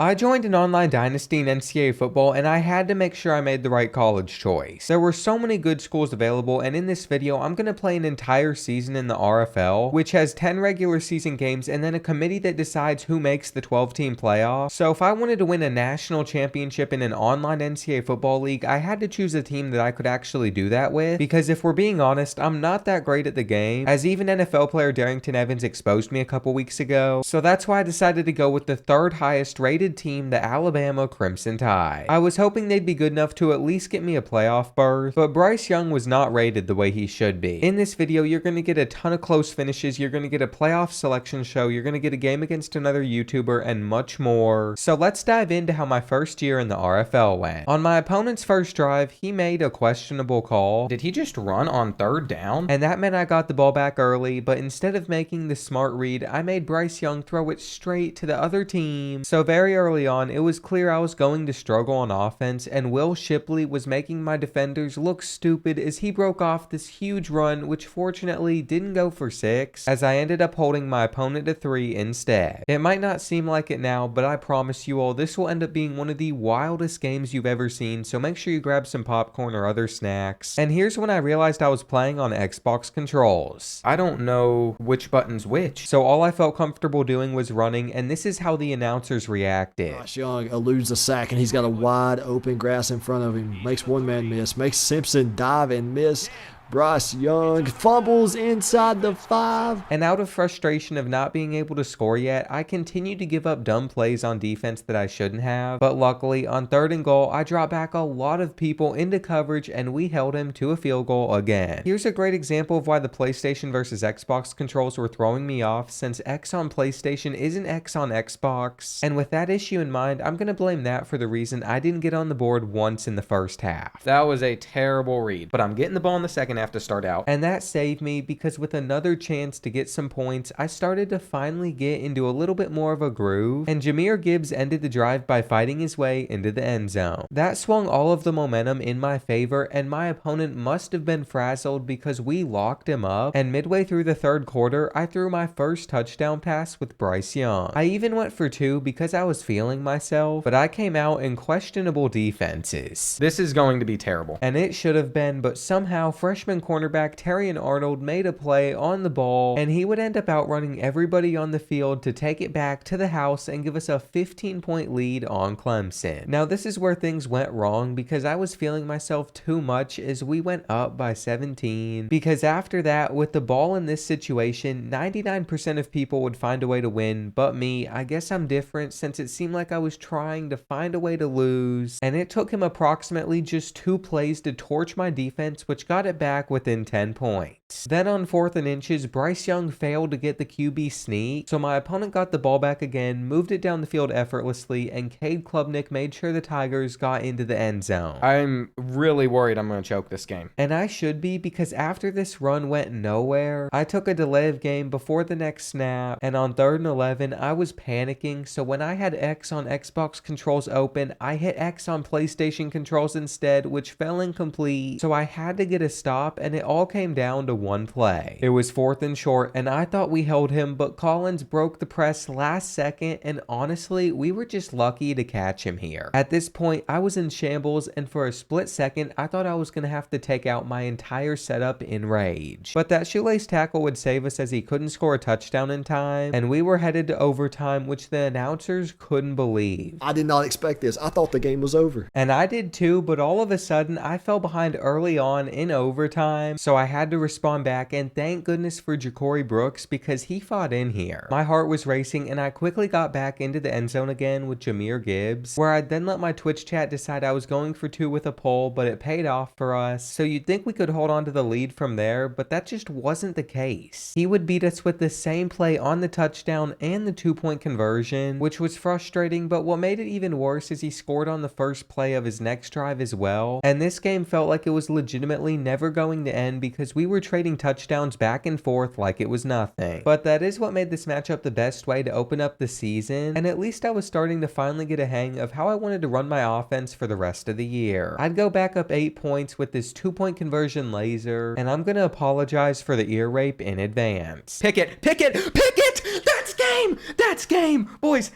I joined an online dynasty in NCAA football and I had to make sure I made the right college choice. There were so many good schools available, and in this video I'm going to play an entire season in the RFL, which has 10 regular season games and then a committee that decides who makes the 12-team playoff. So if I wanted to win a national championship in an online NCAA football league, I had to choose a team that I could actually do that with, because if we're being honest, I'm not that great at the game, as even NFL player Darrington Evans exposed me a couple weeks ago. So that's why I decided to go with the third highest rated team, the Alabama Crimson Tide. I was hoping they'd be good enough to at least get me a playoff berth, but Bryce Young was not rated the way he should be. In this video, you're going to get a ton of close finishes, you're going to get a playoff selection show, you're going to get a game against another YouTuber, and much more. So let's dive into how my first year in the RFL went. On my opponent's first drive, he made a questionable call. Did he just run on third down? And that meant I got the ball back early, but instead of making the smart read, I made Bryce Young throw it straight to the other team. So very early on, it was clear I was going to struggle on offense, and Will Shipley was making my defenders look stupid as he broke off this huge run, which fortunately didn't go for 6, as I ended up holding my opponent to 3 instead. It might not seem like it now, but I promise you all, this will end up being one of the wildest games you've ever seen, so make sure you grab some popcorn or other snacks. And here's when I realized I was playing on Xbox controls. I don't know which button's which, so all I felt comfortable doing was running, and this is how the announcers reacted. Bryce Young eludes the sack, and he's got a wide open grass in front of him. Makes one man miss. Makes Simpson dive and miss. Bryce Young fumbles inside the 5. And out of frustration of not being able to score yet, I continued to give up dumb plays on defense that I shouldn't have. But luckily, on 3rd and goal, I dropped back a lot of people into coverage and we held him to a field goal again. Here's a great example of why the PlayStation versus Xbox controls were throwing me off, since X on PlayStation isn't X on Xbox. And with that issue in mind, I'm going to blame that for the reason I didn't get on the board once in the first half. That was a terrible read, but I'm getting the ball in the second half to start out. And that saved me, because with another chance to get some points, I started to finally get into a little bit more of a groove, and Jahmyr Gibbs ended the drive by fighting his way into the end zone. That swung all of the momentum in my favor, and my opponent must have been frazzled because we locked him up, and midway through the 3rd quarter, I threw my first touchdown pass with Bryce Young. I even went for 2 because I was feeling myself, but I came out in questionable defenses. This is going to be terrible. And it should have been, but somehow freshman cornerback Terrion Arnold made a play on the ball, and he would end up outrunning everybody on the field to take it back to the house and give us a 15-point lead on Clemson. Now this is where things went wrong, because I was feeling myself too much as we went up by 17, because after that, with the ball in this situation, 99% of people would find a way to win, but me, I guess I'm different, since it seemed like I was trying to find a way to lose, and it took him approximately just 2 plays to torch my defense, which got it back within 10 points. Then on 4th and inches, Bryce Young failed to get the QB sneak, so my opponent got the ball back again, moved it down the field effortlessly, and Cade Klubnik made sure the Tigers got into the end zone. I'm really worried I'm going to choke this game. And I should be, because after this run went nowhere, I took a delay of game before the next snap, and on 3rd and 11, I was panicking, so when I had X on Xbox controls open, I hit X on PlayStation controls instead, which fell incomplete, so I had to get a stop, and it all came down to one play. It was 4th and short, and I thought we held him, but Collins broke the press last second, and honestly, we were just lucky to catch him here. At this point, I was in shambles, and for a split second, I thought I was going to have to take out my entire setup in rage. But that shoelace tackle would save us, as he couldn't score a touchdown in time, and we were headed to overtime, which the announcers couldn't believe. I did not expect this. I thought the game was over. And I did too, but all of a sudden, I fell behind early on in overtime, so I had to respond back, and thank goodness for Ja'Cory Brooks, because he fought in here. My heart was racing, and I quickly got back into the end zone again with Jahmyr Gibbs, where I then let my Twitch chat decide I was going for 2 with a pull, but it paid off for us, so you'd think we could hold on to the lead from there, but that just wasn't the case. He would beat us with the same play on the touchdown and the 2-point conversion, which was frustrating, but what made it even worse is he scored on the first play of his next drive as well, and this game felt like it was legitimately never going to end, because we were trading touchdowns back and forth like it was nothing. But that is what made this matchup the best way to open up the season, and at least I was starting to finally get a hang of how I wanted to run my offense for the rest of the year. I'd go back up 8 points with this 2-point conversion laser, and I'm gonna apologize for the ear rape in advance. Pick it! Pick it! Pick it! That's game! game. That's game. Boys,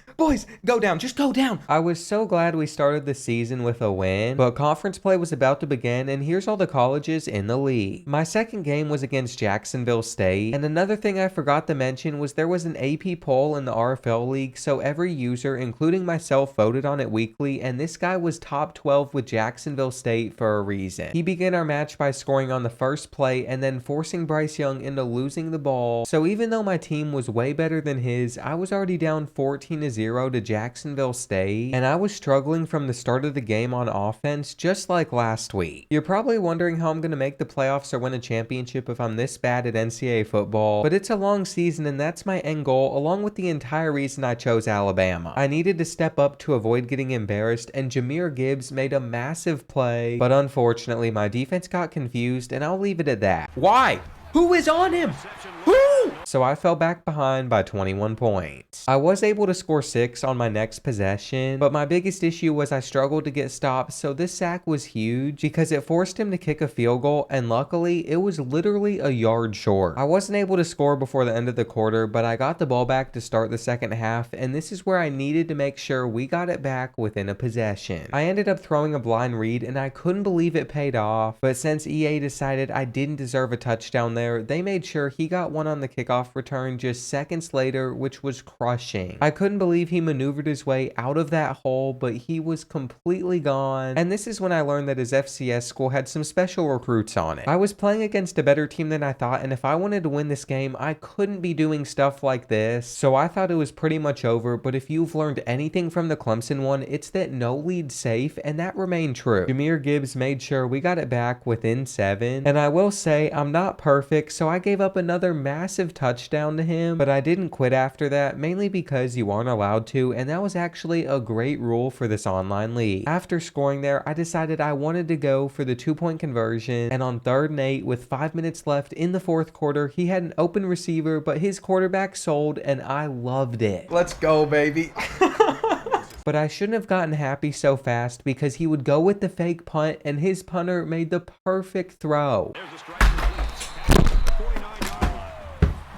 go down. Just go down. I was so glad we started the season with a win, but conference play was about to begin, and here's all the colleges in the league. My second game was against Jacksonville State, and another thing I forgot to mention was there was an AP poll in the RFL league, so every user, including myself, voted on it weekly, and this guy was top 12 with Jacksonville State for a reason. He began our match by scoring on the first play and then forcing Bryce Young into losing the ball, so even though my team was way better than his, I was already down 14-0 to Jacksonville State, and I was struggling from the start of the game on offense, just like last week. You're probably wondering how I'm going to make the playoffs or win a championship if I'm this bad at NCAA football, but it's a long season and that's my end goal, along with the entire reason I chose Alabama. I needed to step up to avoid getting embarrassed, and Jahmyr Gibbs made a massive play, but unfortunately my defense got confused, and I'll leave it at that. Why? Who is on him? Who? So I fell back behind by 21 points. I was able to score 6 on my next possession, but my biggest issue was I struggled to get stops, so this sack was huge because it forced him to kick a field goal, and luckily it was literally a yard short. I wasn't able to score before the end of the quarter, but I got the ball back to start the second half, and this is where I needed to make sure we got it back within a possession. I ended up throwing a blind read, and I couldn't believe it paid off, but since EA decided I didn't deserve a touchdown there, they made sure he got one on the kickoff return just seconds later, which was crushing. I couldn't believe he maneuvered his way out of that hole, but he was completely gone, and this is when I learned that his FCS school had some special recruits on it. I was playing against a better team than I thought, and if I wanted to win this game, I couldn't be doing stuff like this, so I thought it was pretty much over, but if you've learned anything from the Clemson one, it's that no lead's safe, and that remained true. Jahmyr Gibbs made sure we got it back within 7, and I will say I'm not perfect, so I gave up another massive touchdown to him, but I didn't quit after that, mainly because you aren't allowed to, and that was actually a great rule for this online league. After scoring there, I decided I wanted to go for the 2-point conversion, and on 3rd and 8 with 5 minutes left in the 4th quarter, he had an open receiver, but his quarterback sold, and I loved it. Let's go, baby. But I shouldn't have gotten happy so fast because he would go with the fake punt, and his punter made the perfect throw.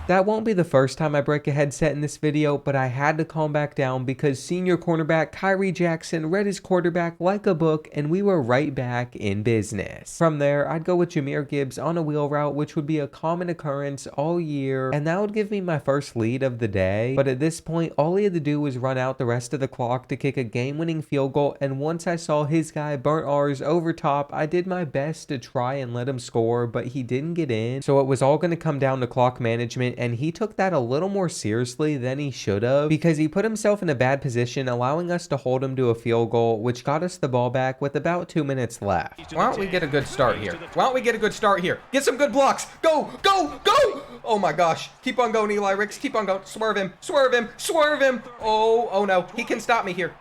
That won't be the first time I break a headset in this video, but I had to calm back down because senior cornerback Kyrie Jackson read his quarterback like a book, and we were right back in business. From there, I'd go with Jahmyr Gibbs on a wheel route, which would be a common occurrence all year, and that would give me my first lead of the day. But at this point, all he had to do was run out the rest of the clock to kick a game-winning field goal, and once I saw his guy burnt ours over top, I did my best to try and let him score, but he didn't get in, so it was all going to come down to clock management, and he took that a little more seriously than he should have because he put himself in a bad position, allowing us to hold him to a field goal, which got us the ball back with about 2 minutes left. Why don't we get a good start here? Get some good blocks. Go, go, go! Oh my gosh. Keep on going, Eli Ricks. Keep on going. Swerve him. Oh no. He can stop me here.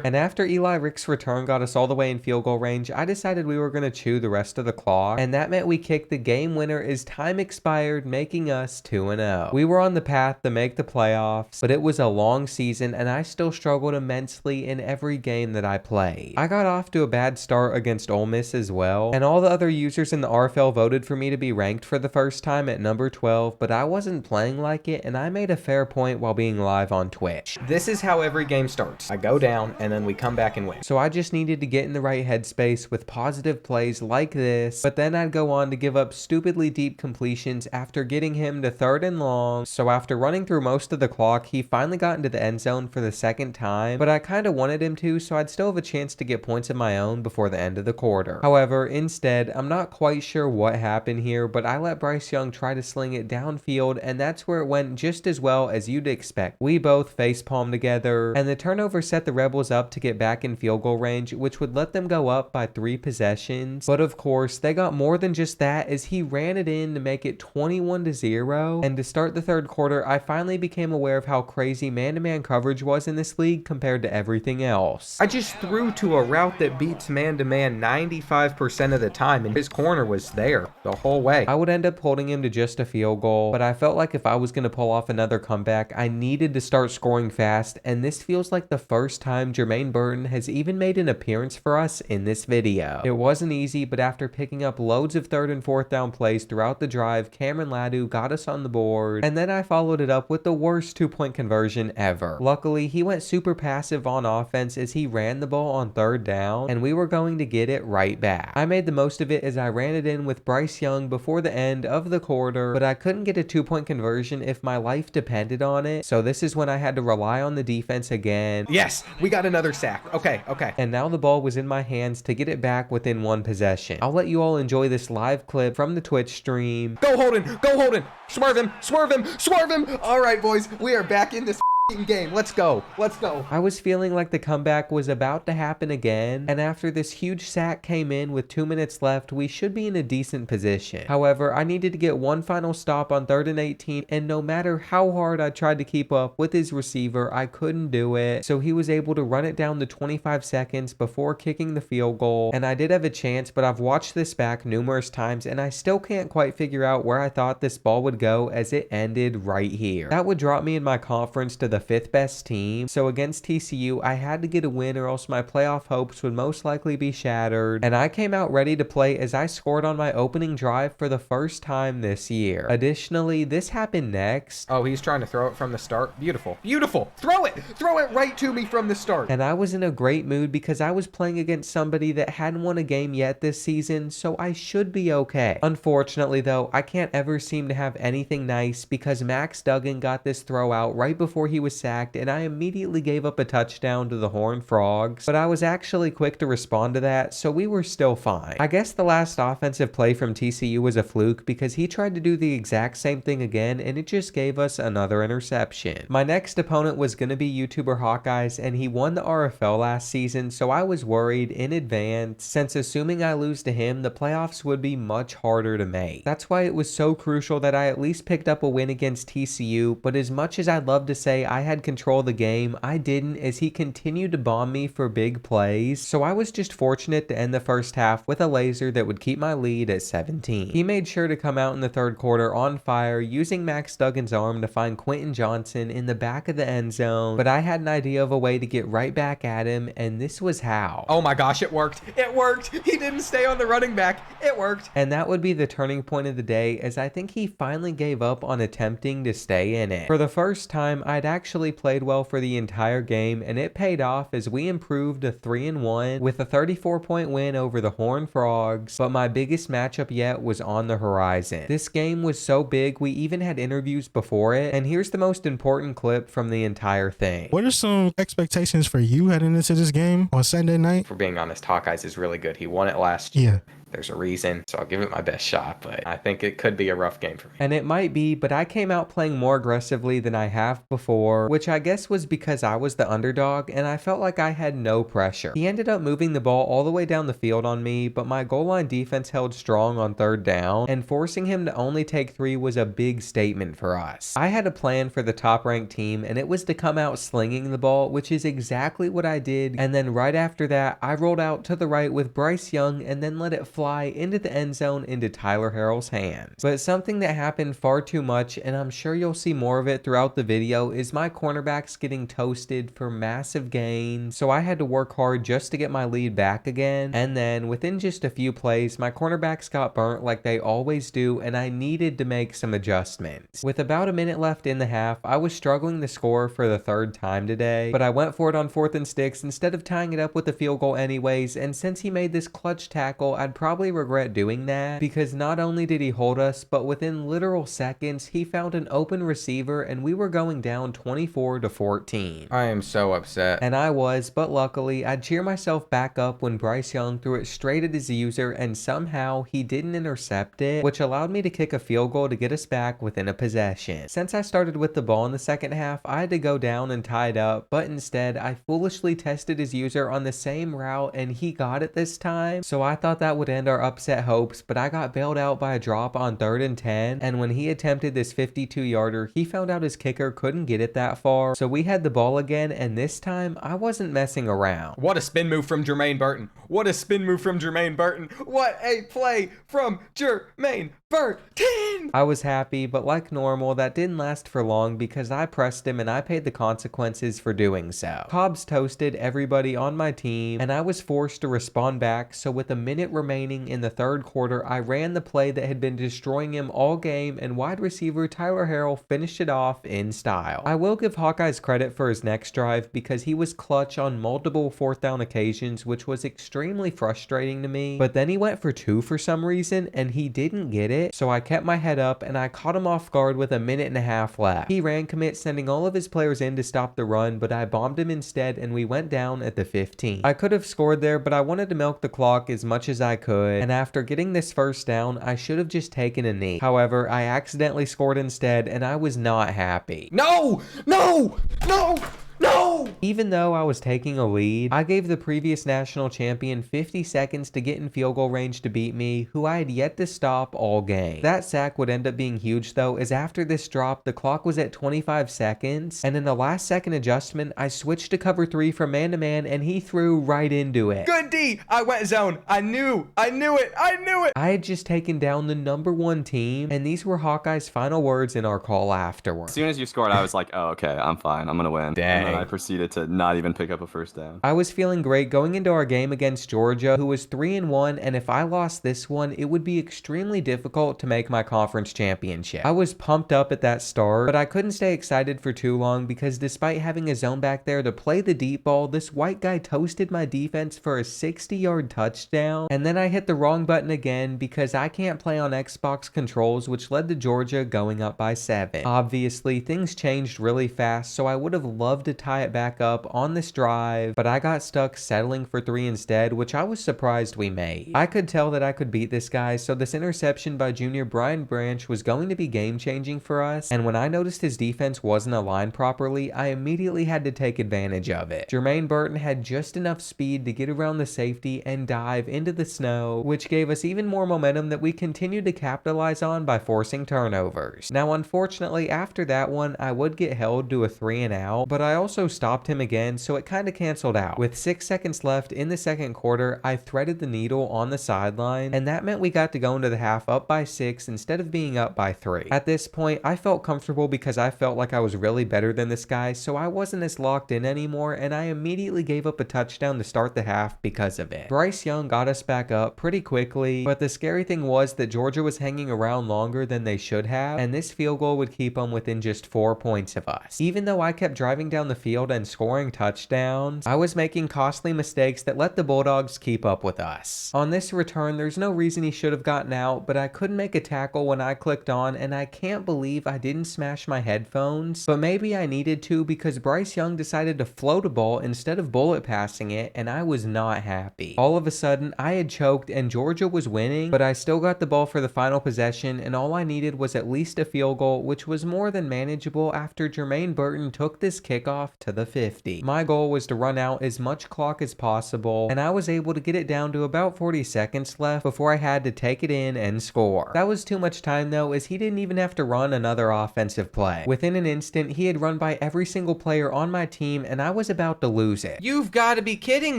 And after Eli Ricks' return got us all the way in field goal range, I decided we were going to chew the rest of the clock, and that meant we kicked the game winner as time expired, making us 2-0. We were on the path to make the playoffs, but it was a long season, and I still struggled immensely in every game that I played. I got off to a bad start against Ole Miss as well, and all the other users in the RFL voted for me to be ranked for the first time at number 12, but I wasn't playing like it, and I made a fair point while being live on Twitch. This is how every game starts. I go down, and then we come back and win. So I just needed to get in the right headspace with positive plays like this, but then I'd go on to give up stupidly deep completions after getting him to 3rd and long. So after running through most of the clock, he finally got into the end zone for the second time, but I kind of wanted him to, so I'd still have a chance to get points of my own before the end of the quarter. However, instead, I'm not quite sure what happened here, but I let Bryce Young try to sling it downfield, and that's where it went just as well as you'd expect. We both facepalmed together, and the turnover set the Rebels up to get back in field goal range, which would let them go up by 3 possessions. But of course, they got more than just that as he ran it in to make it 21-0, and to start the 3rd quarter, I finally became aware of how crazy man-to-man coverage was in this league compared to everything else. I just threw to a route that beats man-to-man 95% of the time, and his corner was there the whole way. I would end up holding him to just a field goal, but I felt like if I was going to pull off another comeback, I needed to start scoring fast, and this feels like the first time Jermaine Burton has even made an appearance for us in this video. It wasn't easy, but after picking up loads of 3rd and 4th down plays throughout the drive, Cameron Ladu got us on down the board, and then I followed it up with the worst 2-point conversion ever. Luckily, he went super passive on offense as he ran the ball on 3rd down, and we were going to get it right back. I made the most of it as I ran it in with Bryce Young before the end of the quarter, but I couldn't get a 2-point conversion if my life depended on it, so this is when I had to rely on the defense again. Yes, we got another sack. Okay. And now the ball was in my hands to get it back within 1 possession. I'll let you all enjoy this live clip from the Twitch stream. Go Holden, go Holden. Swerve him, swerve him, swerve him. All right, boys, we are back in this game. Let's go. Let's go. I was feeling like the comeback was about to happen again, and after this huge sack came in with 2 minutes left, we should be in a decent position. However, I needed to get one final stop on 3rd and 18, and no matter how hard I tried to keep up with his receiver, I couldn't do it, so he was able to run it down to 25 seconds before kicking the field goal, and I did have a chance, but I've watched this back numerous times, and I still can't quite figure out where I thought this ball would go as it ended right here. That would drop me in my conference to the 5th best team, so against TCU I had to get a win or else my playoff hopes would most likely be shattered, and I came out ready to play as I scored on my opening drive for the first time this year. Additionally, this happened next. Oh, he's trying to throw it from the start. Beautiful. Beautiful. Throw it right to me from the start. And I was in a great mood because I was playing against somebody that hadn't won a game yet this season, so I should be okay. Unfortunately though, I can't ever seem to have anything nice because Max Duggan got this throw out right before he was sacked, and I immediately gave up a touchdown to the Horned Frogs, but I was actually quick to respond to that, so we were still fine. I guess the last offensive play from TCU was a fluke because he tried to do the exact same thing again, and it just gave us another interception. My next opponent was going to be YouTuber Hawkeyes, and he won the RFL last season, so I was worried in advance, since assuming I lose to him, the playoffs would be much harder to make. That's why it was so crucial that I at least picked up a win against TCU, but as much as I'd love to say I had control of the game, I didn't, as he continued to bomb me for big plays, so I was just fortunate to end the first half with a laser that would keep my lead at 17. He made sure to come out in the 3rd quarter on fire, using Max Duggan's arm to find Quentin Johnson in the back of the end zone, but I had an idea of a way to get right back at him, and this was how. Oh my gosh, it worked. It worked. He didn't stay on the running back. It worked. And that would be the turning point of the day, as I think he finally gave up on attempting to stay in it. For the first time, I'd actually played well for the entire game, and it paid off as we improved to 3-1 with a 34-point win over the Horned Frogs, but my biggest matchup yet was on the horizon. This game was so big we even had interviews before it, and here's the most important clip from the entire thing. What are some expectations for you heading into this game on Sunday night? For being honest, Hawkeyes is really good. He won it last year. Yeah. There's a reason, so I'll give it my best shot, but I think it could be a rough game for me. And it might be, but I came out playing more aggressively than I have before, which I guess was because I was the underdog and I felt like I had no pressure. He ended up moving the ball all the way down the field on me, but my goal line defense held strong on 3rd down, and forcing him to only take 3 was a big statement for us. I had a plan for the top-ranked team, and it was to come out slinging the ball, which is exactly what I did, and then right after that, I rolled out to the right with Bryce Young and then let it fly into the end zone into Tyler Harrell's hands. But something that happened far too much, and I'm sure you'll see more of it throughout the video, is my cornerbacks getting toasted for massive gains, so I had to work hard just to get my lead back again, and then within just a few plays, my cornerbacks got burnt like they always do, and I needed to make some adjustments. With about a minute left in the half, I was struggling to score for the 3rd time today, but I went for it on 4th and 6 instead of tying it up with a field goal anyways, and since he made this clutch tackle, I'd probably regret doing that, because not only did he hold us, but within literal seconds, he found an open receiver and we were going down 24-14. I am so upset. And I was, but luckily, I'd cheer myself back up when Bryce Young threw it straight at his user and somehow he didn't intercept it, which allowed me to kick a field goal to get us back within a possession. Since I started with the ball in the second half, I had to go down and tie it up, but instead, I foolishly tested his user on the same route and he got it this time, so I thought that would end our upset hopes, but I got bailed out by a drop on 3rd and 10, and when he attempted this 52-yarder, he found out his kicker couldn't get it that far, so we had the ball again, and this time, I wasn't messing around. What a spin move from Jermaine Burton. What a spin move from Jermaine Burton. What a play from Jermaine 10! I was happy, but like normal, that didn't last for long because I pressed him and I paid the consequences for doing so. Cobbs toasted everybody on my team, and I was forced to respond back, so with a minute remaining in the third quarter, I ran the play that had been destroying him all game, and wide receiver Tyler Harrell finished it off in style. I will give Hawkeyes credit for his next drive because he was clutch on multiple fourth down occasions, which was extremely frustrating to me, but then he went for 2 for some reason, and he didn't get it, so I kept my head up and I caught him off guard with a minute and a half left. He ran commit, sending all of his players in to stop the run, but I bombed him instead and we went down at the 15. I could have scored there, but I wanted to milk the clock as much as I could, and after getting this first down, I should have just taken a knee. However, I accidentally scored instead and I was not happy. No! No! No! No! Even though I was taking a lead, I gave the previous national champion 50 seconds to get in field goal range to beat me, who I had yet to stop all game. That sack would end up being huge though, as after this drop, the clock was at 25 seconds, and in the last second adjustment, I switched to cover 3 from man-to-man, and he threw right into it. Good D! I went zone. I knew it! I had just taken down the #1 team, and these were Hawkeye's final words in our call afterward. As soon as you scored, I was like, oh, okay, I'm fine. I'm going to win. Dang. And then I proceeded to not even pick up a first down. I was feeling great going into our game against Georgia, who was 3-1, and if I lost this one, it would be extremely difficult to make my conference championship. I was pumped up at that start, but I couldn't stay excited for too long because despite having a zone back there to play the deep ball, this white guy toasted my defense for a 60-yard touchdown, and then I hit the wrong button again because I can't play on Xbox controls, which led to Georgia going up by 7. Obviously, things changed really fast, so I would have loved to tie it back up on this drive, but I got stuck settling for 3 instead, which I was surprised we made. I could tell that I could beat this guy, so this interception by junior Brian Branch was going to be game-changing for us, and when I noticed his defense wasn't aligned properly, I immediately had to take advantage of it. Jermaine Burton had just enough speed to get around the safety and dive into the snow, which gave us even more momentum that we continued to capitalize on by forcing turnovers. Now, unfortunately, after that one, I would get held to a 3 and out, but I also stopped him again, so it kind of canceled out. With 6 seconds left in the second quarter, I threaded the needle on the sideline, and that meant we got to go into the half up by 6 instead of being up by 3. At this point, I felt comfortable because I felt like I was really better than this guy, so I wasn't as locked in anymore, and I immediately gave up a touchdown to start the half because of it. Bryce Young got us back up pretty quickly, but the scary thing was that Georgia was hanging around longer than they should have, and this field goal would keep them within just 4 points of us. Even though I kept driving down the field and scoring touchdowns, I was making costly mistakes that let the Bulldogs keep up with us. On this return, there's no reason he should have gotten out, but I couldn't make a tackle when I clicked on, and I can't believe I didn't smash my headphones, but maybe I needed to because Bryce Young decided to float a ball instead of bullet passing it, and I was not happy. All of a sudden, I had choked and Georgia was winning, but I still got the ball for the final possession, and all I needed was at least a field goal, which was more than manageable after Jermaine Burton took this kickoff to the 50. My goal was to run out as much clock as possible, and I was able to get it down to about 40 seconds left before I had to take it in and score. That was too much time though, as he didn't even have to run another offensive play. Within an instant, he had run by every single player on my team, and I was about to lose it. You've got to be kidding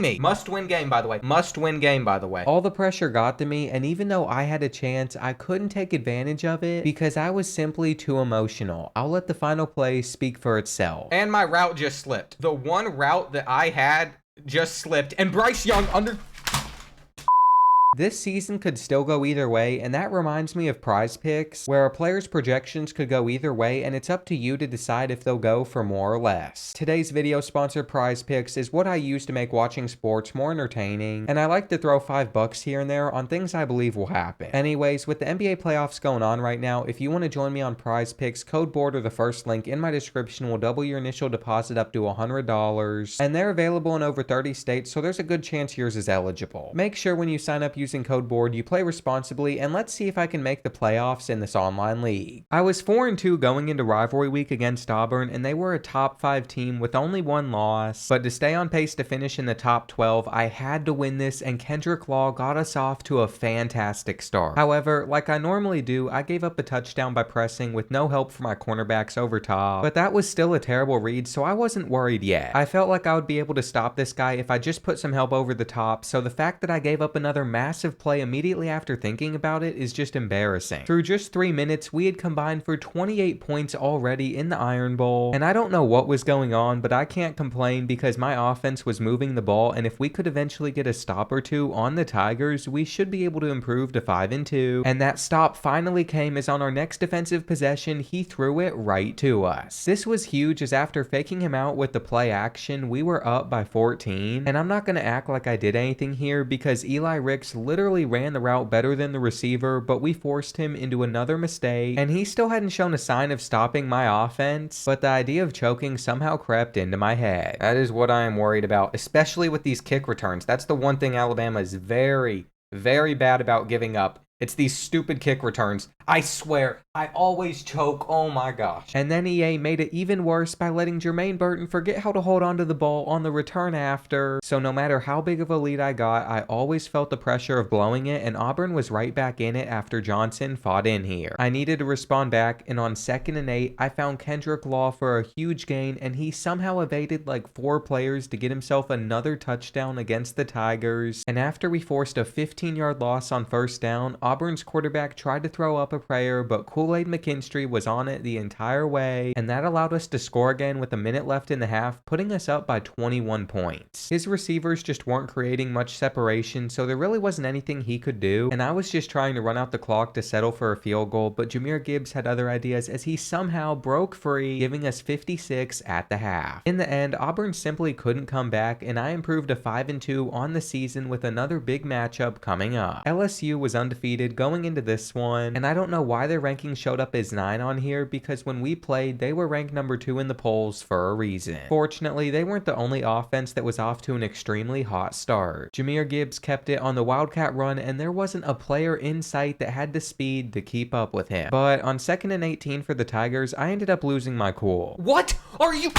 me. Must win game, by the way. Must win game, by the way. All the pressure got to me, and even though I had a chance, I couldn't take advantage of it because I was simply too emotional. I'll let the final play speak for itself. And my route just slipped. The one route that I had just slipped, and Bryce Young under... This season could still go either way, and that reminds me of Prize Picks, where a player's projections could go either way, and it's up to you to decide if they'll go for more or less. Today's video sponsor, Prize Picks, is what I use to make watching sports more entertaining, and I like to throw $5 here and there on things I believe will happen. Anyways, with the NBA playoffs going on right now, if you want to join me on Prize Picks, code BOARD or the first link in my description will double your initial deposit up to $100, and they're available in over 30 states, so there's a good chance yours is eligible. Make sure when you sign up using code BOARD, you play responsibly, and let's see if I can make the playoffs in this online league. I was 4-2 going into rivalry week against Auburn, and they were a top 5 team with only 1 loss, but to stay on pace to finish in the top 12, I had to win this, and Kendrick Law got us off to a fantastic start. However, like I normally do, I gave up a touchdown by pressing with no help from my cornerbacks over top, but that was still a terrible read, so I wasn't worried yet. I felt like I would be able to stop this guy if I just put some help over the top, so the fact that I gave up another massive massive play immediately after thinking about it is just embarrassing. Through just 3 minutes, we had combined for 28 points already in the Iron Bowl, and I don't know what was going on, but I can't complain because my offense was moving the ball, and if we could eventually get a stop or two on the Tigers, we should be able to improve to 5-2, and that stop finally came as on our next defensive possession, he threw it right to us. This was huge as after faking him out with the play action, we were up by 14, and I'm not going to act like I did anything here because Eli Ricks literally ran the route better than the receiver, but we forced him into another mistake, and he still hadn't shown a sign of stopping my offense, but the idea of choking somehow crept into my head. That is what I am worried about, especially with these kick returns. That's the one thing Alabama is very, very bad about giving up. It's these stupid kick returns. I swear, I always choke. Oh my gosh. And then EA made it even worse by letting Jermaine Burton forget how to hold onto the ball on the return after. So no matter how big of a lead I got, I always felt the pressure of blowing it, and Auburn was right back in it after Johnson fought in here. I needed to respond back, and on 2nd and 8, I found Kendrick Law for a huge gain, and he somehow evaded like 4 players to get himself another touchdown against the Tigers. And after we forced a 15-yard loss on 1st down, Auburn's quarterback tried to throw up a prayer, but Kool-Aid McKinstry was on it the entire way, and that allowed us to score again with a minute left in the half, putting us up by 21 points. His receivers just weren't creating much separation, so there really wasn't anything he could do, and I was just trying to run out the clock to settle for a field goal, but Jahmyr Gibbs had other ideas as he somehow broke free, giving us 56 at the half. In the end, Auburn simply couldn't come back, and I improved to 5-2 on the season with another big matchup coming up. LSU was undefeated going into this one, and I don't know why their ranking showed up as 9 on here because when we played, they were ranked number 2 in the polls for a reason. Fortunately, they weren't the only offense that was off to an extremely hot start. Jahmyr Gibbs kept it on the Wildcat run, and there wasn't a player in sight that had the speed to keep up with him. But on 2nd and 18 for the Tigers, I ended up losing my cool. What are you...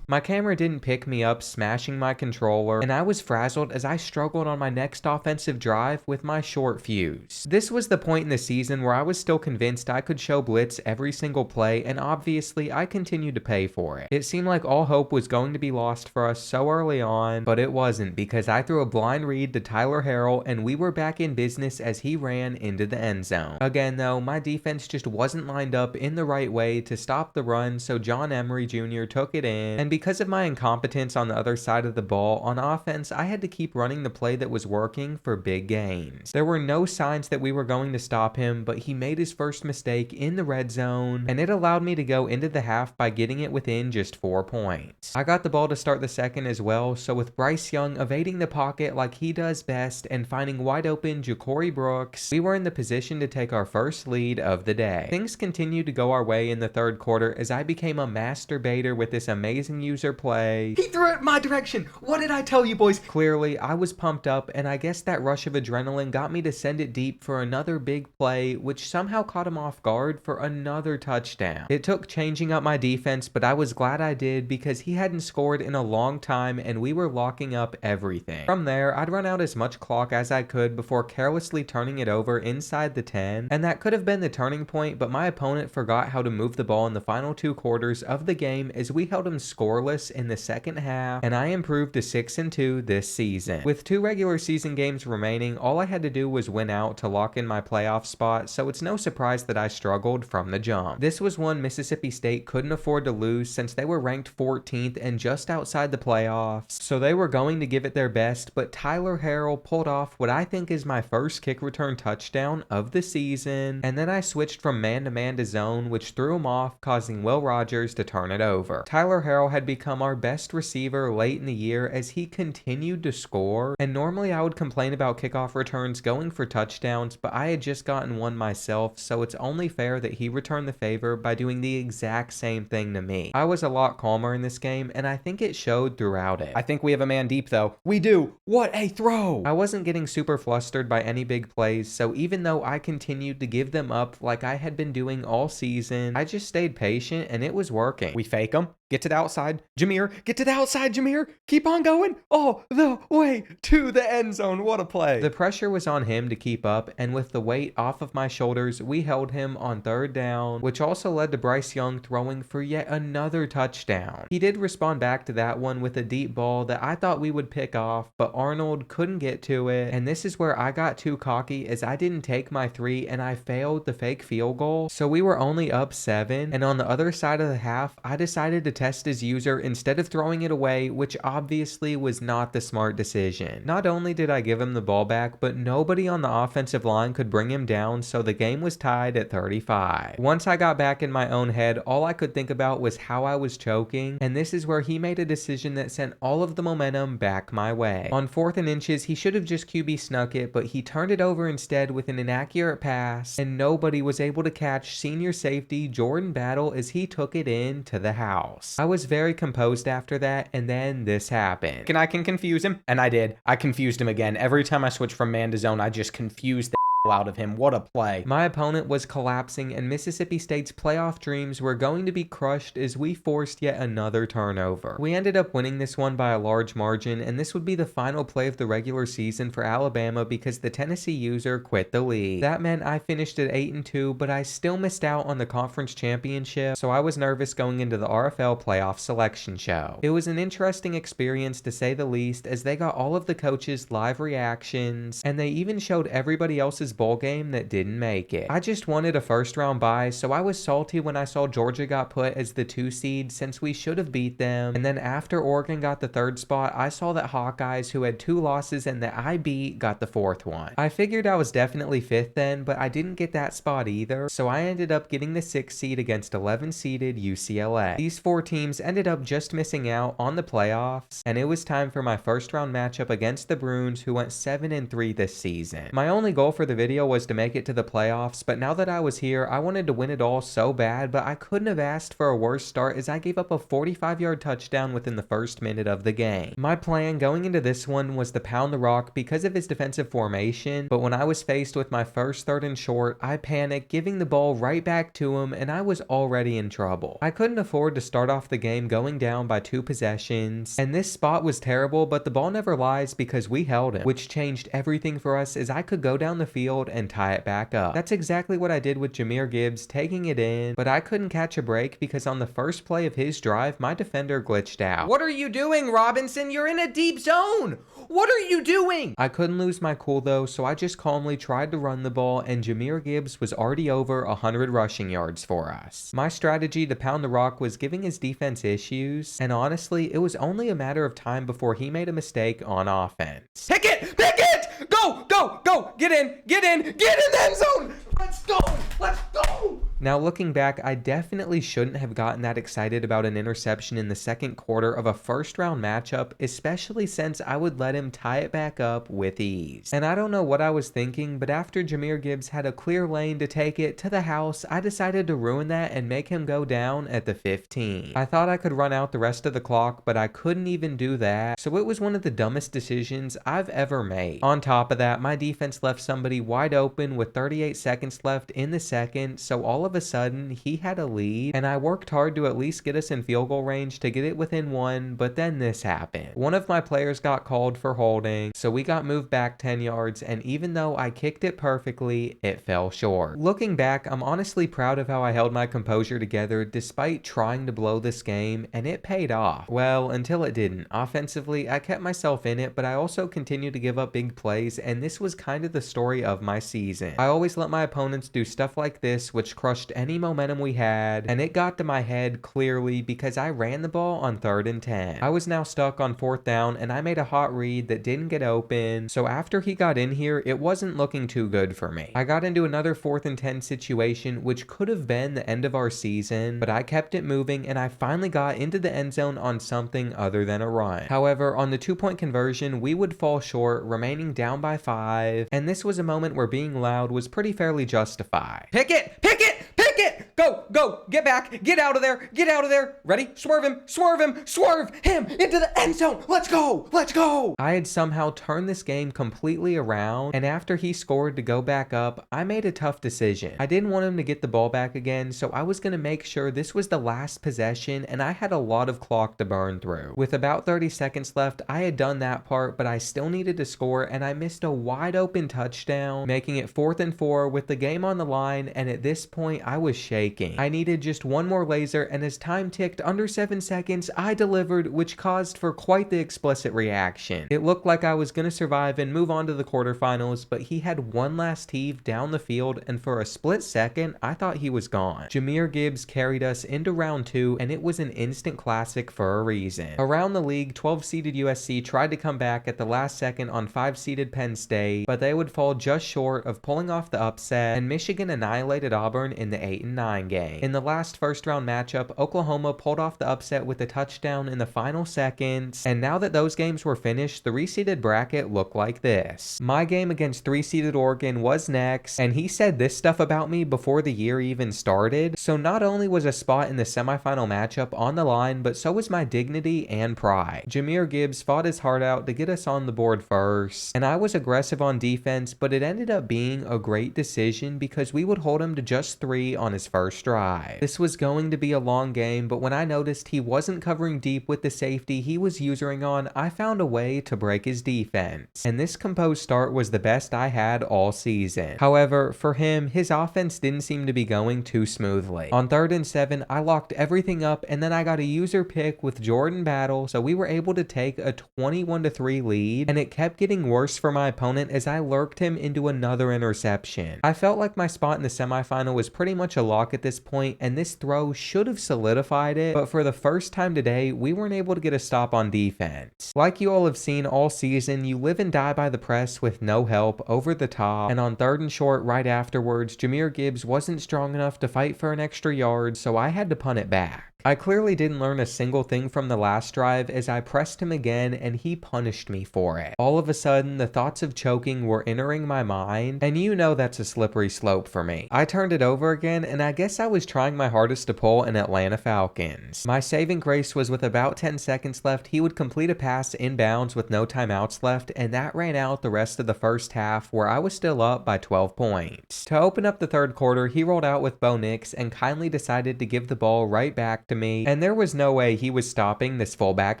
My camera didn't pick me up, smashing my controller, and I was frazzled as I struggled on my next offensive drive with my short fuse. This was the point in the season where I was still convinced I could show blitz every single play, and obviously I continued to pay for it. It seemed like all hope was going to be lost for us so early on, but it wasn't because I threw a blind read to Tyler Harrell, and we were back in business as he ran into the end zone. Again though, my defense just wasn't lined up in the right way to stop the run, so John Emery Jr. took it in, and because of my incompetence on the other side of the ball, on offense, I had to keep running the play that was working for big gains. There were no signs that we were going to stop him, but he made his first mistake in the red zone, and it allowed me to go into the half by getting it within just 4 points. I got the ball to start the second as well, so with Bryce Young evading the pocket like he does best and finding wide open Ja'Cory Brooks, we were in the position to take our first lead of the day. Things continued to go our way in the 3rd quarter as I became a masturbator with this amazing user play. He threw it my direction. What did I tell you, boys? Clearly, I was pumped up, and I guess that rush of adrenaline got me to send it deep for another big play, which somehow caught him off guard for another touchdown. It took changing up my defense, but I was glad I did because he hadn't scored in a long time, and we were locking up everything. From there, I'd run out as much clock as I could before carelessly turning it over inside the 10, and that could have been the turning point, but my opponent forgot how to move the ball in the final 2 quarters of the game as we held him scoreless in the 2nd half, and I improved to 6-2 this season. With 2 regular season games remaining, all I had to do was win out to lock in my playoff spot, so it's no surprise that I struggled from the jump. This was one Mississippi State couldn't afford to lose since they were ranked 14th and just outside the playoffs, so they were going to give it their best, but Tyler Harrell pulled off what I think is my first kick return touchdown of the season, and then I switched from man-to-man to zone, which threw him off, causing Will Rogers to turn it over. Tyler Harrell had become our best receiver late in the year as he continued to score, and normally I would complain about kickoff returns going for touchdowns, but I had just gotten one myself, so it's only fair that he returned the favor by doing the exact same thing to me. I was a lot calmer in this game, and I think it showed throughout it. I think we have a man deep though. We do. What a throw! I wasn't getting super flustered by any big plays, so even though I continued to give them up like I had been doing all season, I just stayed patient and it was working. We fake them. get to the outside. Jameer, get to the outside, Jameer. Keep on going all the way to the end zone. What a play. The pressure was on him to keep up, and with the weight off of my shoulders, we held him on third down, which also led to Bryce Young throwing for yet another touchdown. He did respond back to that one with a deep ball that I thought we would pick off, but Arnold couldn't get to it, and this is where I got too cocky as I didn't take my 3 and I failed the fake field goal, so we were only up 7, and on the other side of the half, I decided to test his user instead of throwing it away, which obviously was not the smart decision. Not only did I give him the ball back, but nobody on the offensive line could bring him down, so the game was tied at 35. Once I got back in my own head, all I could think about was how I was choking, and this is where he made a decision that sent all of the momentum back my way. On 4th and inches, he should have just QB snuck it, but he turned it over instead with an inaccurate pass, and nobody was able to catch senior safety Jordan Battle as he took it into the house. I was very composed after that, and then this happened. And I can confuse him, and I did. I confused him again. Every time I switched from man to zone, I just confused the out of him. What a play. My opponent was collapsing, and Mississippi State's playoff dreams were going to be crushed as we forced yet another turnover. We ended up winning this one by a large margin, and this would be the final play of the regular season for Alabama because the Tennessee user quit the league. That meant I finished at 8-2, but I still missed out on the conference championship, so I was nervous going into the RFL playoff selection show. It was an interesting experience to say the least, as they got all of the coaches' live reactions, and they even showed everybody else's bowl game that didn't make it. I just wanted a first round bye, so I was salty when I saw Georgia got put as the 2 seed since we should have beat them, and then after Oregon got the 3rd spot, I saw that Hawkeyes, who had 2 losses and that I beat, got the 4th one. I figured I was definitely 5th then, but I didn't get that spot either, so I ended up getting the 6th seed against 11 seeded UCLA. These 4 teams ended up just missing out on the playoffs, and it was time for my first round matchup against the Bruins, who went 7-3 this season. My only goal for the video was to make it to the playoffs, but now that I was here, I wanted to win it all so bad, but I couldn't have asked for a worse start as I gave up a 45-yard touchdown within the first minute of the game. My plan going into this one was to pound the rock because of his defensive formation, but when I was faced with my first 3rd and short, I panicked, giving the ball right back to him, and I was already in trouble. I couldn't afford to start off the game going down by 2 possessions, and this spot was terrible, but the ball never lies because we held him, which changed everything for us as I could go down the field and tie it back up. That's exactly what I did with Jahmyr Gibbs, taking it in, but I couldn't catch a break because on the first play of his drive, my defender glitched out. What are you doing, Robinson? You're in a deep zone. What are you doing? I couldn't lose my cool though, so I just calmly tried to run the ball, and Jahmyr Gibbs was already over 100 rushing yards for us. My strategy to pound the rock was giving his defense issues, and honestly, it was only a matter of time before he made a mistake on offense. Pick it! Pick it! Go! Go! Go! Get in! Get in! Get in the end zone! Let's go! Let's go! Now looking back, I definitely shouldn't have gotten that excited about an interception in the second quarter of a first round matchup, especially since I would let him tie it back up with ease. And I don't know what I was thinking, but after Jahmyr Gibbs had a clear lane to take it to the house, I decided to ruin that and make him go down at the 15. I thought I could run out the rest of the clock, but I couldn't even do that, so it was one of the dumbest decisions I've ever made. On top of that, my defense left somebody wide open with 38 seconds left in the second, so all of a sudden he had a lead, and I worked hard to at least get us in field goal range to get it within 1, but then this happened. One of my players got called for holding, so we got moved back 10 yards, and even though I kicked it perfectly, it fell short. Looking back, I'm honestly proud of how I held my composure together despite trying to blow this game, and it paid off. Well, until it didn't. Offensively, I kept myself in it, but I also continued to give up big plays, and this was kind of the story of my season. I always let my opponents do stuff like this, which crushed any momentum we had, and it got to my head clearly because I ran the ball on 3rd and 10. I was now stuck on 4th down, and I made a hot read that didn't get open, so after he got in here, it wasn't looking too good for me. I got into another 4th and 10 situation, which could have been the end of our season, but I kept it moving, and I finally got into the end zone on something other than a run. However, on the 2-point conversion, we would fall short, remaining down by 5, and this was a moment where being loud was pretty fairly justified. Pick it! Pick it! Pick it! Go, go, get back, get out of there, get out of there. Ready? Swerve him, swerve him, swerve him into the end zone. Let's go, let's go. I had somehow turned this game completely around, and after he scored to go back up, I made a tough decision. I didn't want him to get the ball back again, so I was going to make sure this was the last possession, and I had a lot of clock to burn through. With about 30 seconds left, I had done that part, but I still needed to score, and I missed a wide open touchdown, making it 4th and 4 with the game on the line, and at this point, I was shaking. I needed just one more laser, and as time ticked under 7 seconds, I delivered, which caused for quite the explicit reaction. It looked like I was going to survive and move on to the quarterfinals, but he had one last heave down the field, and for a split second, I thought he was gone. Jahmyr Gibbs carried us into round 2, and it was an instant classic for a reason. Around the league, 12-seeded USC tried to come back at the last second on 5-seeded Penn State, but they would fall just short of pulling off the upset, and Michigan annihilated Auburn in the 8-9 game. In the last first-round matchup, Oklahoma pulled off the upset with a touchdown in the final seconds, and now that those games were finished, the reseeded bracket looked like this. My game against 3-seeded Oregon was next, and he said this stuff about me before the year even started, so not only was a spot in the semifinal matchup on the line, but so was my dignity and pride. Jahmyr Gibbs fought his heart out to get us on the board first, and I was aggressive on defense, but it ended up being a great decision because we would hold him to just 3 on his first drive. This was going to be a long game, but when I noticed he wasn't covering deep with the safety he was using on, I found a way to break his defense, and this composed start was the best I had all season. However, for him, his offense didn't seem to be going too smoothly. On 3rd and 7, I locked everything up, and then I got a user pick with Jordan Battle, so we were able to take a 21-3 lead, and it kept getting worse for my opponent as I lurked him into another interception. I felt like my spot in the semifinal was pretty much a lock at this point, and this throw should have solidified it, but for the first time today, we weren't able to get a stop on defense. Like you all have seen all season, you live and die by the press with no help over the top, and on 3rd and short right afterwards, Jahmyr Gibbs wasn't strong enough to fight for an extra yard, so I had to punt it back. I clearly didn't learn a single thing from the last drive as I pressed him again and he punished me for it. All of a sudden, the thoughts of choking were entering my mind, and you know that's a slippery slope for me. I turned it over again, and I guess I was trying my hardest to pull an Atlanta Falcons. My saving grace was with about 10 seconds left, he would complete a pass inbounds with no timeouts left, and that ran out the rest of the first half where I was still up by 12 points. To open up the third quarter, he rolled out with Bo Nix and kindly decided to give the ball right back to me, and there was no way he was stopping this fullback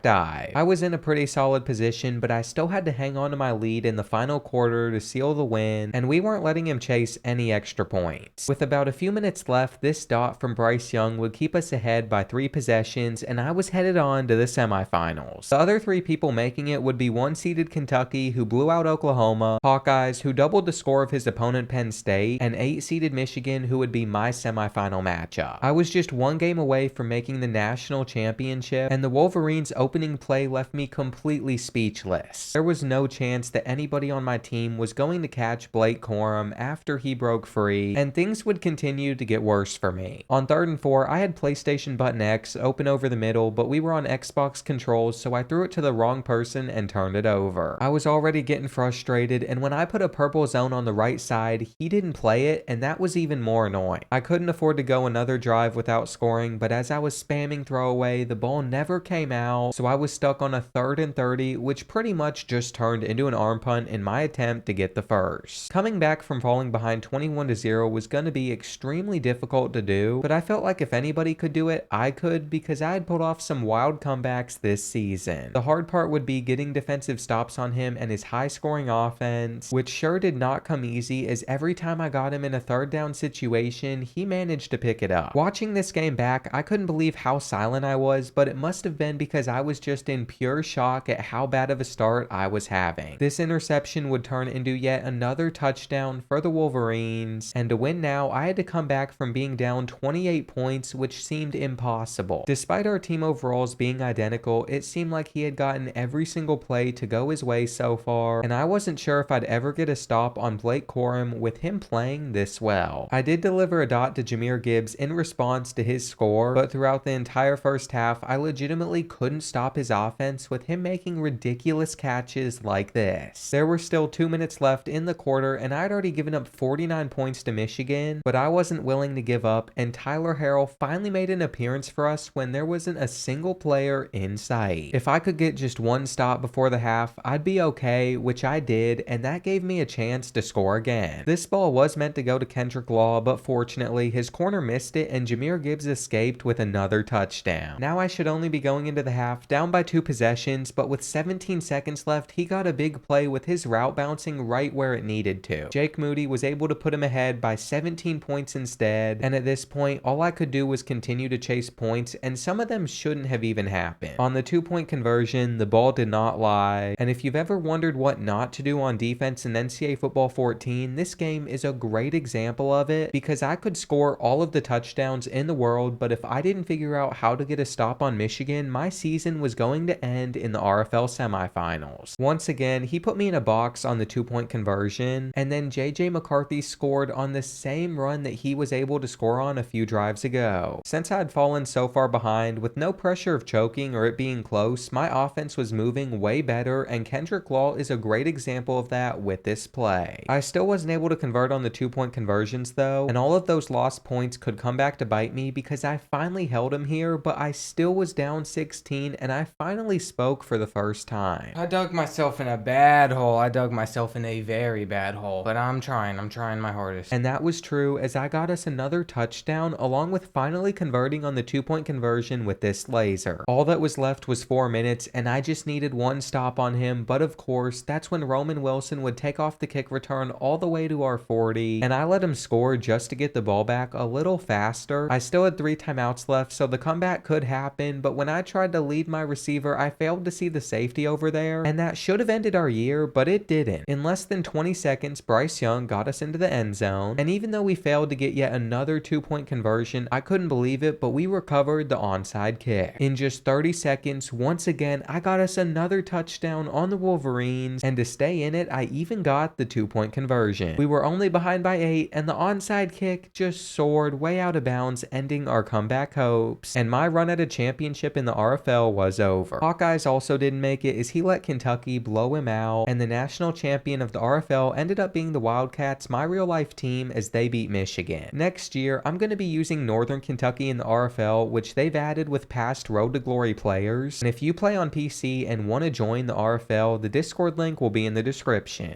dive. I was in a pretty solid position, but I still had to hang on to my lead in the final quarter to seal the win, and we weren't letting him chase any extra points. With about a few minutes left, this dot from Bryce Young would keep us ahead by 3 possessions, and I was headed on to the semifinals. The other 3 people making it would be 1-seeded Kentucky, who blew out Oklahoma, Hawkeyes, who doubled the score of his opponent Penn State, and 8-seeded Michigan, who would be my semifinal matchup. I was just one game away from making the national championship, and the Wolverines' opening play left me completely speechless. There was no chance that anybody on my team was going to catch Blake Corum after he broke free, and things would continue to get worse for me. On 3rd and 4, I had PlayStation button X open over the middle, but we were on Xbox controls, so I threw it to the wrong person and turned it over. I was already getting frustrated, and when I put a purple zone on the right side, he didn't play it, and that was even more annoying. I couldn't afford to go another drive without scoring, but as I was spamming throwaway, the ball never came out, so I was stuck on a 3rd and 30, which pretty much just turned into an arm punt in my attempt to get the first. Coming back from falling behind 21-0 was going to be extremely difficult to do, but I felt like if anybody could do it, I could, because I had pulled off some wild comebacks this season. The hard part would be getting defensive stops on him and his high-scoring offense, which sure did not come easy, as every time I got him in a 3rd down situation, he managed to pick it up. Watching this game back, I couldn't believe how silent I was, but it must have been because I was just in pure shock at how bad of a start I was having. This interception would turn into yet another touchdown for the Wolverines, and to win now, I had to come back from being down 28 points, which seemed impossible. Despite our team overalls being identical, it seemed like he had gotten every single play to go his way so far, and I wasn't sure if I'd ever get a stop on Blake Corum with him playing this well. I did deliver a dot to Jahmyr Gibbs in response to his score, but throughout throughout the entire first half, I legitimately couldn't stop his offense with him making ridiculous catches like this. There were still 2 minutes left in the quarter and I'd already given up 49 points to Michigan, but I wasn't willing to give up, and Tyler Harrell finally made an appearance for us when there wasn't a single player in sight. If I could get just one stop before the half, I'd be okay, which I did, and that gave me a chance to score again. This ball was meant to go to Kendrick Law, but fortunately his corner missed it and Jahmyr Gibbs escaped with another touchdown. Now I should only be going into the half down by 2 possessions, but with 17 seconds left, he got a big play with his route bouncing right where it needed to. Jake Moody was able to put him ahead by 17 points instead, and at this point, all I could do was continue to chase points, and some of them shouldn't have even happened. On the 2-point conversion, the ball did not lie, and if you've ever wondered what not to do on defense in NCAA Football 14, this game is a great example of it, because I could score all of the touchdowns in the world, but if I didn't figure out how to get a stop on Michigan, my season was going to end in the RFL semifinals. Once again, he put me in a box on the 2-point conversion, and then JJ McCarthy scored on the same run that he was able to score on a few drives ago. Since I had fallen so far behind, with no pressure of choking or it being close, my offense was moving way better, and Kendrick Law is a great example of that with this play. I still wasn't able to convert on the 2-point conversions though, and all of those lost points could come back to bite me because I finally held him here, but I still was down 16, and I finally spoke for the first time. I dug myself in a bad hole. I dug myself in a very bad hole. But I'm trying my hardest. And that was true, as I got us another touchdown along with finally converting on the 2-point conversion with this laser. All that was left was 4 minutes and I just needed one stop on him, but of course that's when Roman Wilson would take off the kick return all the way to our 40, and I let him score just to get the ball back a little faster. I still had 3 timeouts left, so the comeback could happen, but when I tried to lead my receiver, I failed to see the safety over there, and that should have ended our year, but it didn't. In less than 20 seconds, Bryce Young got us into the end zone, and even though we failed to get yet another 2-point conversion, I couldn't believe it, but we recovered the onside kick. In just 30 seconds, once again, I got us another touchdown on the Wolverines, and to stay in it, I even got the 2-point conversion. We were only behind by 8, and the onside kick just soared way out of bounds, ending our comeback hopes, and my run at a championship in the RFL was over. Hawkeyes also didn't make it, as he let Kentucky blow him out, and the national champion of the RFL ended up being the Wildcats, my real life team, as they beat Michigan. Next year, I'm going to be using Northern Kentucky in the RFL, which they've added with past Road to Glory players, and if you play on PC and want to join the RFL, the Discord link will be in the description.